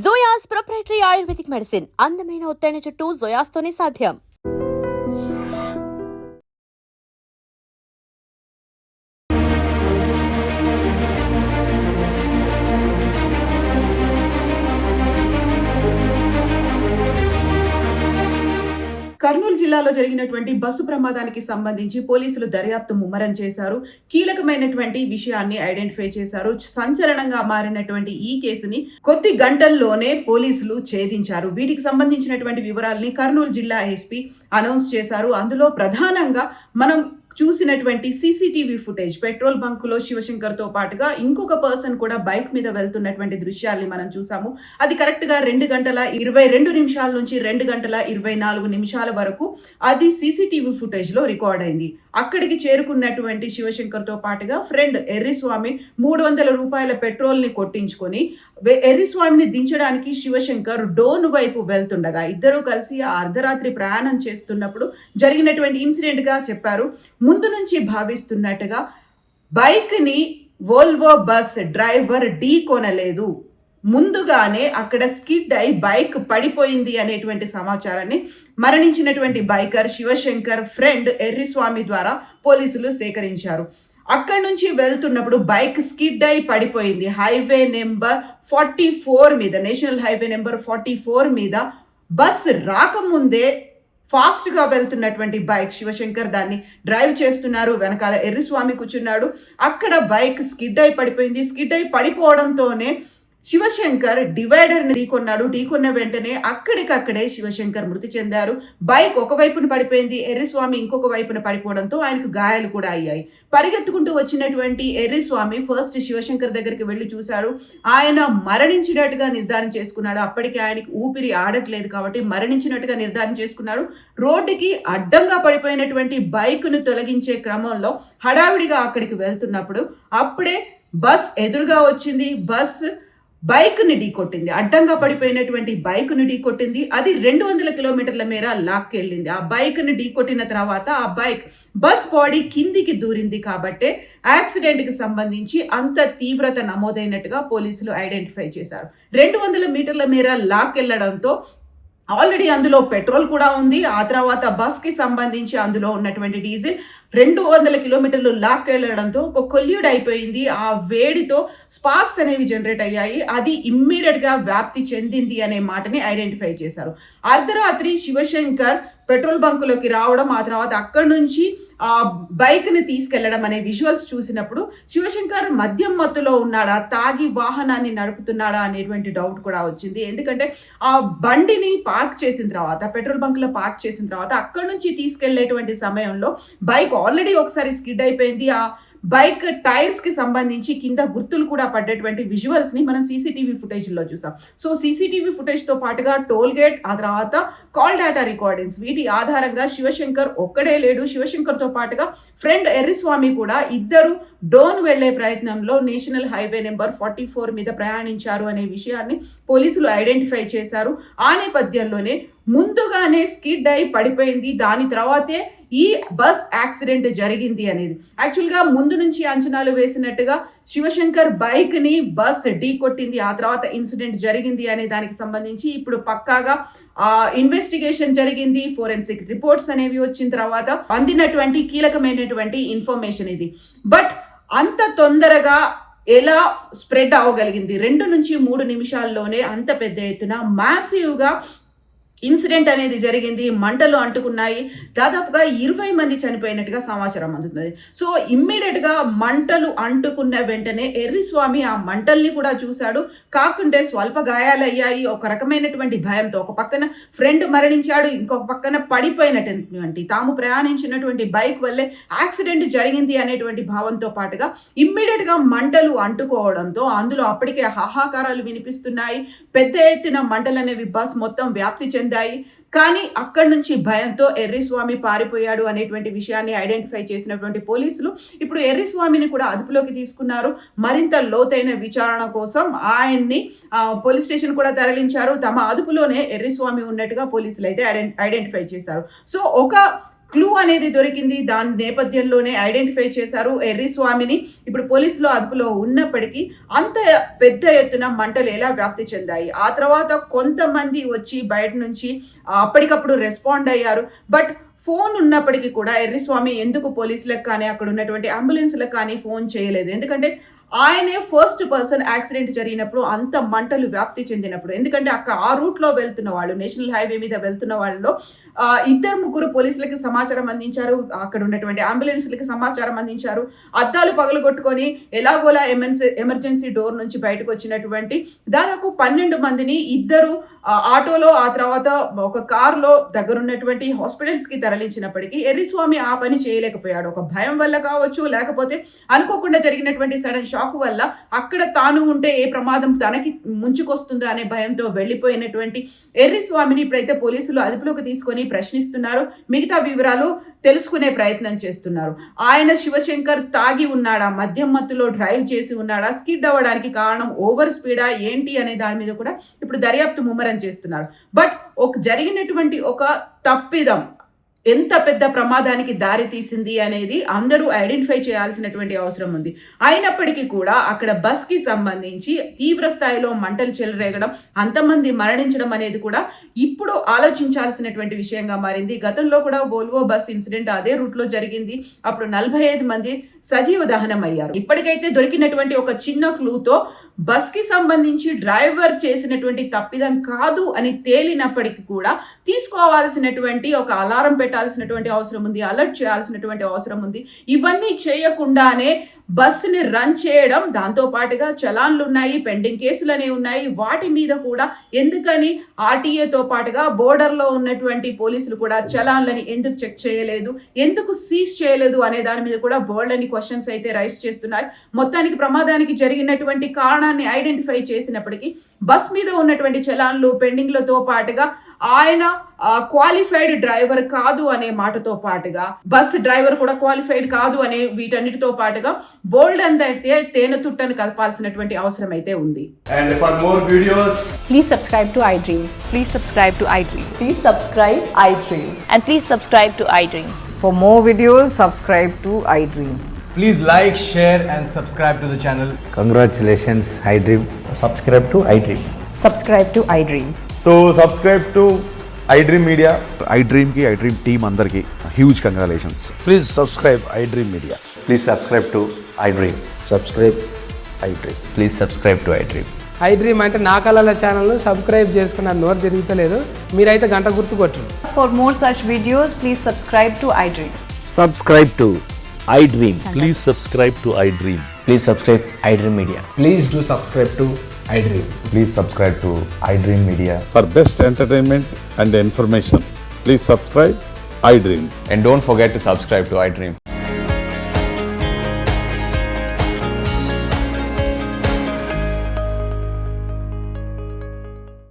జోయాస్ proprietary ayurvedic medicine అందమైన ఒత్తైన చుట్టూ జోయాస్తోనే సాధ్యం. కర్నూలు జిల్లాలో జరిగినటువంటి బస్సు ప్రమాదానికి సంబంధించి పోలీసులు దర్యాప్తు ముమ్మరం చేశారు. కీలకమైనటువంటి విషయాన్ని ఐడెంటిఫై చేశారు. సంచలనంగా మారినటువంటి ఈ కేసుని కొద్ది గంటల్లోనే పోలీసులు ఛేదించారు. వీటికి సంబంధించినటువంటి వివరాల్ని కర్నూలు జిల్లా ఎస్పీ అనౌన్స్ చేశారు. అందులో ప్రధానంగా మనం చూసినటువంటి సీసీటీవీ ఫుటేజ్, పెట్రోల్ బంక్ లో శివశంకర్ తో పాటుగా ఇంకొక పర్సన్ కూడా బైక్ మీద వెళ్తున్నటువంటి దృశ్యాల్ని మనం చూసాము. అది కరెక్ట్ గా 2:22 నుంచి 2:24 వరకు అది సీసీటీవీ ఫుటేజ్ లో రికార్డ్ అయింది. అక్కడికి చేరుకున్నటువంటి శివశంకర్ తో పాటుగా ఫ్రెండ్ ఎర్రిస్వామి 300 రూపాయల పెట్రోల్ ని కొట్టించుకొని ఎర్రిస్వామిని దించడానికి శివశంకర్ డోన్ వైపు వెళ్తుండగా ఇద్దరు కలిసి ఆ అర్ధరాత్రి ప్రయాణం చేస్తున్నప్పుడు జరిగినటువంటి ఇన్సిడెంట్ గా చెప్పారు. ముందు నుంచి భావిస్తున్నట్టుగా బైక్ ని వోల్వో బస్ డ్రైవర్ ఢీ కొనలేదు, ముందుగానే అక్కడ స్కిడ్ అయి బైక్ పడిపోయింది అనేటువంటి సమాచారాన్ని మరణించినటువంటి బైకర్ శివశంకర్ ఫ్రెండ్ ఎర్రిస్వామి ద్వారా పోలీసులు సేకరించారు. అక్కడి నుంచి వెళ్తున్నప్పుడు బైక్ స్కిడ్ అయి పడిపోయింది. హైవే నెంబర్ 44 మీద, నేషనల్ హైవే నెంబర్ 44 మీద బస్ రాకముందే ఫాస్ట్ గా వెళ్తున్నటువంటి బైక్, శివశంకర్ దాన్ని డ్రైవ్ చేస్తున్నారు, వెనకాల ఎర్రిస్వామి కూర్చున్నాడు. అక్కడ బైక్ స్కిడ్ అయి పడిపోయింది. స్కిడ్ అయి పడిపోవడంతోనే శివశంకర్ డివైడర్ని ఢీకొన్న వెంటనే అక్కడికక్కడే శివశంకర్ మృతి చెందారు. బైక్ ఒకవైపున పడిపోయింది, ఎర్రిస్వామి ఇంకొక వైపున పడిపోవడంతో ఆయనకు గాయాలు కూడా అయ్యాయి. పరిగెత్తుకుంటూ వచ్చినటువంటి ఎర్రిస్వామి ఫస్ట్ శివశంకర్ దగ్గరికి వెళ్ళి చూశాడు. ఆయన మరణించినట్టుగా నిర్ధారణ చేసుకున్నాడు. అప్పటికి ఆయనకి ఊపిరి ఆడట్లేదు కాబట్టి మరణించినట్టుగా నిర్ధారణ చేసుకున్నాడు. రోడ్డుకి అడ్డంగా పడిపోయినటువంటి బైక్ను తొలగించే క్రమంలో హడావిడిగా అక్కడికి వెళ్తున్నప్పుడు అప్పుడే బస్ ఎదురుగా వచ్చింది. బస్ బైక్ని ఢీకొట్టింది. అడ్డంగా పడిపోయినటువంటి బైక్ను ఢీకొట్టింది. అది 200 కిలోమీటర్ల మేర లాక్కెళ్ళింది. ఆ బైక్ని ఢీకొట్టిన తర్వాత ఆ బస్ బాడీ కిందికి దూరింది కాబట్టి యాక్సిడెంట్కి సంబంధించి అంత తీవ్రత నమోదైనట్టుగా పోలీసులు ఐడెంటిఫై చేశారు. 200 మీటర్ల మేర లాక్కెళ్లడంతో ఆల్రెడీ అందులో పెట్రోల్ కూడా ఉంది. ఆ తర్వాత బస్కి సంబంధించి అందులో ఉన్నటువంటి డీజిల్ 200 కిలోమీటర్లు లాక్కెళ్లడంతో ఒక కొల్యూడ్ అయిపోయింది. ఆ వేడితో స్పార్క్స్ అనేవి జనరేట్ అయ్యాయి. అది ఇమ్మీడియట్గా వ్యాప్తి చెందింది అనే మాటని ఐడెంటిఫై చేశారు. అర్ధరాత్రి శివశంకర్ పెట్రోల్ బంకులోకి రావడం, ఆ తర్వాత అక్కడి నుంచి ఆ బైక్ని తీసుకెళ్లడం అనే విజువల్స్ చూసినప్పుడు శివశంకర్ మద్యం మత్తులో ఉన్నాడా, తాగి వాహనాన్ని నడుపుతున్నాడా అనేటువంటి డౌట్ కూడా వచ్చింది. ఎందుకంటే ఆ బండిని పార్క్ చేసిన తర్వాత, పెట్రోల్ బంక్లో పార్క్ చేసిన తర్వాత అక్కడి నుంచి తీసుకెళ్లేటువంటి సమయంలో బైక్ ఆల్రెడీ ఒకసారి స్కిడ్ అయిపోయింది. ఆ బైక్ టైర్స్ కి సంబంధించి కింద గుర్తులు కూడా పడ్డటువంటి విజువల్స్ ని మనం సీసీటీవీ ఫుటేజ్ లో చూసాం. సో సీసీటీవీ ఫుటేజ్ తో పాటుగా టోల్ గేట్, ఆ తర్వాత కాల్ డేటా రికార్డింగ్స్, వీటి ఆధారంగా శివశంకర్ ఒక్కడే లేడు. శివశంకర్ తో పాటుగా ఫ్రెండ్ ఎర్రిస్వామి కూడా ఇద్దరు డోన్ వెళ్లే ప్రయత్నంలో నేషనల్ హైవే నెంబర్ 44 మీద ప్రయాణించారు అనే విషయాన్ని పోలీసులు ఐడెంటిఫై చేశారు. ఆ నేపథ్యంలోనే ముందుగానే స్కిడ్ అయి పడిపోయింది, దాని తర్వాతే ఈ బస్ యాక్సిడెంట్ జరిగింది అనేది. యాక్చువల్గా ముందు నుంచి అంచనాలు వేసినట్టుగా శివశంకర్ బైక్ ని బస్ ఢీ కొట్టింది, ఆ తర్వాత ఇన్సిడెంట్ జరిగింది అనే దానికి సంబంధించి ఇప్పుడు పక్కాగా ఇన్వెస్టిగేషన్ జరిగింది. ఫోరెన్సిక్ రిపోర్ట్స్ అనేవి వచ్చిన తర్వాత అందినటువంటి కీలకమైనటువంటి ఇన్ఫర్మేషన్ ఇది. బట్ అంత తొందరగా ఎలా స్ప్రెడ్ అవ్వగలిగింది? 2 నుంచి 3 నిమిషాల్లోనే అంత పెద్ద ఎత్తున మ్యాసివ్గా ఇన్సిడెంట్ అనేది జరిగింది. మంటలు అంటుకున్నాయి. దాదాపుగా 20 మంది చనిపోయినట్టుగా సమాచారం అందుతుంది. సో ఇమ్మీడియట్గా మంటలు అంటుకున్న వెంటనే ఎర్రిస్వామి ఆ మంటల్ని కూడా చూశాడు. కాకుంటే స్వల్ప గాయాలయ్యాయి. ఒక రకమైనటువంటి భయంతో, ఒక పక్కన ఫ్రెండ్ మరణించాడు, ఇంకొక పక్కన పడిపోయినటువంటి తాము ప్రయాణించినటువంటి బైక్ వల్లే యాక్సిడెంట్ జరిగింది అనేటువంటి భావంతో పాటుగా ఇమ్మీడియట్గా మంటలు అంటుకోవడంతో అందులో అప్పటికే హాహాకారాలు వినిపిస్తున్నాయి. పెద్ద ఎత్తున మంటలు అనేవి బస్ మొత్తం వ్యాప్తి చెందాయి. కానీ అక్కడి నుంచి భయంతో ఎర్రిస్వామి పారిపోయాడు అనేటువంటి విషయాన్ని ఐడెంటిఫై చేసినటువంటి పోలీసులు ఇప్పుడు ఎర్రిస్వామిని కూడా అదుపులోకి తీసుకున్నారు. మరింత లోతైన విచారణ కోసం ఆయన్ని పోలీస్ స్టేషన్ కూడా తరలించారు. తమ అదుపులోనే ఎర్రిస్వామి ఉన్నట్టుగా పోలీసులు అయితే ఐడెంటిఫై చేశారు. సో ఒక క్లూ అనేది దొరికింది. దాని నేపథ్యంలోనే ఐడెంటిఫై చేశారు ఎర్రి స్వామిని. ఇప్పుడు పోలీసులు అదుపులో ఉన్నప్పటికీ అంత పెద్ద ఎత్తున మంటలు ఎలా వ్యాప్తి చెందాయి? ఆ తర్వాత కొంతమంది వచ్చి బయట నుంచి అప్పటికప్పుడు రెస్పాండ్ అయ్యారు. బట్ ఫోన్ ఉన్నప్పటికీ కూడా ఎర్రిస్వామి ఎందుకు పోలీసులకు కానీ అక్కడ ఉన్నటువంటి అంబులెన్స్లకు కానీ ఫోన్ చేయలేదు? ఎందుకంటే ఆయనే ఫస్ట్ పర్సన్ యాక్సిడెంట్ జరిగినప్పుడు అంత మంటలు వ్యాప్తి చెందినప్పుడు. ఎందుకంటే అక్కడ ఆ రూట్లో వెళ్తున్న వాళ్ళు, నేషనల్ హైవే మీద వెళ్తున్న వాళ్ళలో 2-3 పోలీసులకి సమాచారం అందించారు. అక్కడ ఉన్నటువంటి అంబులెన్స్లకి సమాచారం అందించారు. అద్దాలు పగలగొట్టుకొని ఎలాగోలా ఎమర్జెన్సీ డోర్ నుంచి బయటకు వచ్చినటువంటి దాదాపు 12 మందిని ఇద్దరు ఆటోలో, ఆ తర్వాత ఒక కారులో దగ్గరున్నటువంటి హాస్పిటల్స్కి తరలించినప్పటికీ ఎర్రిస్వామి ఆ పని చేయలేకపోయాడు. ఒక భయం వల్ల కావచ్చు, లేకపోతే అనుకోకుండా జరిగినటువంటి సడన్ షాక్ వల్ల అక్కడ తాను ఉంటే ఏ ప్రమాదం తనకి ముంచుకొస్తుందో అనే భయంతో వెళ్ళిపోయినటువంటి ఎర్రిస్వామిని ఇప్పుడైతే పోలీసులు అదుపులోకి తీసుకొని ప్రశ్నిస్తున్నారు. మిగతా వివరాలు తెలుసుకునే ప్రయత్నం చేస్తున్నారు. ఆయన శివశంకర్ తాగి ఉన్నాడా, మద్యం మత్తులో డ్రైవ్ చేసి ఉన్నాడా, స్కిడ్ అవ్వడానికి కారణం ఓవర్ స్పీడా ఏంటి అనే దాని మీద కూడా ఇప్పుడు దర్యాప్తు ముమ్మరం చేస్తున్నారు. బట్ జరిగినటువంటి ఒక తప్పిదం ఎంత పెద్ద ప్రమాదానికి దారి తీసింది అనేది అందరూ ఐడెంటిఫై చేయాల్సినటువంటి అవసరం ఉంది. అయినప్పటికీ కూడా అక్కడ బస్కి సంబంధించి తీవ్ర స్థాయిలో మంటలు చెలరేగడం, అంతమంది మరణించడం అనేది కూడా ఇప్పుడు ఆలోచించాల్సినటువంటి విషయంగా మారింది. గతంలో కూడా వోల్వో బస్ ఇన్సిడెంట్ అదే రూట్లో జరిగింది. అప్పుడు 45 మంది సజీవ దహనం అయ్యారు. ఇప్పటికైతే దొరికినటువంటి ఒక చిన్న క్లూతో బస్కి సంబంధించి డ్రైవర్ చేసినటువంటి తప్పిదం కాదు అని తేలినప్పటికీ కూడా తీసుకోవాల్సినటువంటి ఒక అలారం పెట్టాల్సినటువంటి అవసరం ఉంది, అలర్ట్ చేయాల్సినటువంటి అవసరం ఉంది. ఇవన్నీ చేయకుండానే బస్సుని రన్ చేయడం, దాంతో పాటుగా చలాన్లు ఉన్నాయి, పెండింగ్ కేసులు అనేవి ఉన్నాయి. వాటి మీద కూడా ఎందుకని ఆర్టీఏతో పాటుగా బోర్డర్లో ఉన్నటువంటి పోలీసులు కూడా చలాన్లని ఎందుకు చెక్ చేయలేదు, ఎందుకు సీజ్ చేయలేదు అనే దాని మీద కూడా బోల్డని క్వశ్చన్స్ అయితే రైజ్ చేస్తున్నాయి. మొత్తానికి ప్రమాదానికి జరిగినటువంటి కారణాన్ని ఐడెంటిఫై చేసినప్పటికీ బస్ మీద ఉన్నటువంటి చలాన్లు పెండింగ్లతో పాటుగా ఆయన క్వాలిఫైడ్ డ్రైవర్ కాదు అనే మాటతో పాటుగా బస్ డ్రైవర్ కూడా క్వాలిఫైడ్ కాదు అనే వీటన్నిటితో పాటుగా బోల్డ్ అయితే తేనె తుట్టను కలపాల్సినటువంటి అవసరం అయితే ఉంది. And for more videos, Please subscribe to iDream. Please subscribe to iDream. Please subscribe iDream. And please subscribe to iDream. For more videos, subscribe to iDream. please like, share and subscribe to the channel. Congratulations, iDream. Subscribe to iDream. Subscribe to iDream. So subscribe to iDream Media. iDream की iDream team अंदर की huge congratulations. Please subscribe iDream Media. Please subscribe to iDream. Subscribe iDream. Please subscribe to iDream. iDream అంటే నా కళల channel subscribe చేసుకున్న నోరు తిరుగుతలేదు, మీరైతే గంట గుర్తు కొట్టండి. For more such videos, please subscribe to iDream. Subscribe to iDream. Please subscribe to iDream. Please subscribe iDream Media. Please do subscribe to iDream. Please subscribe to iDream Media. For best entertainment and information, please subscribe iDream. And don't forget to subscribe to iDream.